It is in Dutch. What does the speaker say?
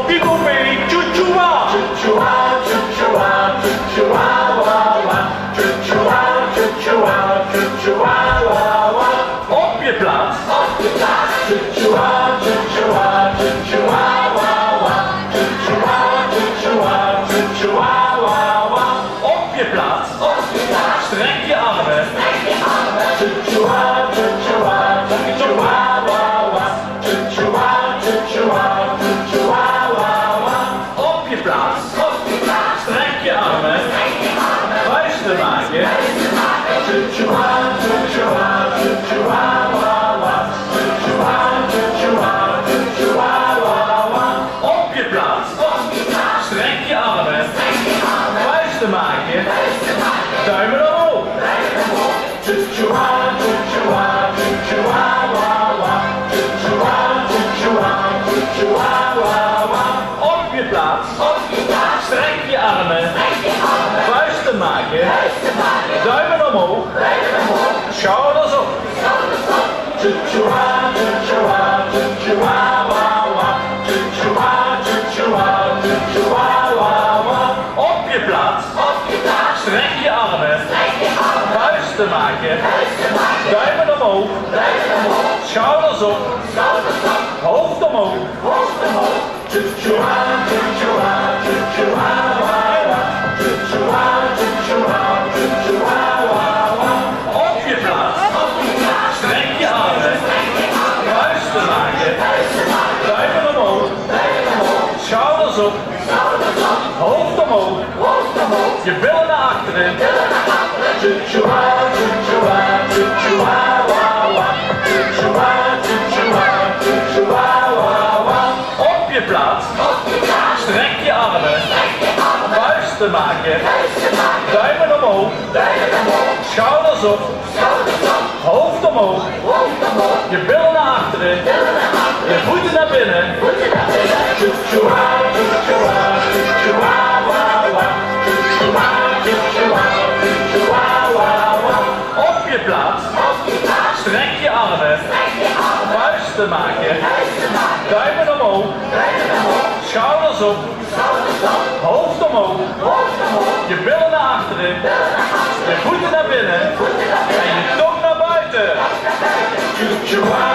People mee, choo-choo-wa. Choo-choo-wa, choo-choo-wa, choo-choo-wa, wa-wa. Choo-choo-wa, choo-choo-wa, choo-choo-wa, wa-wa. Op je plaats. Op je plaats. Choo-choo-wa, choo-choo-wa, choo-choo-wa, wa-wa. Choo-choo-wa, choo-choo-wa, choo-choo-wa, wa-wa. Op je plaats. Op je plaats. Strek je armen. Strek je armen. Choo-choo-wa, choo-choo-wa, choo-choo-wa, wa-wa. Choo-choo-wa, choo-choo-wa, choo-choo-wa, wa-wa. Op je plaats. Op je plaats. Strek je armen. Strek je armen. Vuisten maken. Vuisten maken. Choo-choo-wa, choo-choo-wa, choo-choo-wa, wa-wa. Choo-choo-wa, choo-choo-wa, choo-choo-wa, wa-wa. Op je plaats. Op je plaats. Strek je armen. Strek je armen. Vuisten maken. Vuisten maken. Duimen omhoog. Duimen omhoog. Choo-choo-wa, choo-choo-wa, choo-choo-wa, wa-wa. Choo-choo-wa, choo-choo-wa, choo-choo-wa, wa-wa. Op je plaats. Op je plaats. Strek je armen. Strek je armen. Vuisten maken. Vuisten maken. Duimen omhoog. Duimen omhoog. Schouders op. Schouders op. Choo-choo-wa, choo-choo-wa, choo-choo-wa, wa-wa. Choo-choo-wa, choo-choo-wa, choo-choo-wa, wa-wa. Op je plaats. Op je plaats. Strek je armen. Strek je armen. Vuisten maken. Vuisten maken. Duimen omhoog. Duimen omhoog. Schouders op. Schouders op. Hoofd omhoog. Hoofd omhoog. Choo-choo-wa, choo-choo-wa, choo-choo-wa, wa-wa. Choo-choo-wa, choo-choo-wa, choo-choo-wa, wa-wa. Op je plaats. Op je plaats. Strek je armen. Strek je armen. Vuisten maken. Vuisten maken. Duimen omhoog. Duimen omhoog. Schouders op. Schouders op. Hoofd omhoog. Hoofd omhoog. Je billen naar achteren. Billen naar achteren. Choo-choo-wa, choo-choo-wa, choo-choo-wa, wa-wa. Choo-choo-wa, choo-choo-wa, choo-choo-wa, wa-wa. Op je plaats. Op je plaats. Strek je armen. Strek je armen. Vuisten maken. Vuisten maken. Duimen omhoog. Duimen omhoog. Schouders op. Schouders op. Hoofd omhoog. Hoofd omhoog. Je billen naar achteren. Billen naar achteren. Je voeten naar binnen. Voeten naar binnen. Choo-choo-wa, choo-choo-wa, choo-choo-wa, wa-wa. Choo-choo-wa, choo-choo-wa, choo-choo-wa, wa-wa. Op je plaats. Op je plaats. Strek je armen. Strek je armen. Vuisten maken. Vuisten maken. Duimen omhoog. Duimen omhoog. Schouders op. Schouders op. Hoofd omhoog. Hoofd omhoog. Je billen naar achteren. Billen naar achteren. Je voeten naar binnen. Voeten naar En binnen. je tong naar buiten. Choo-choo-wa,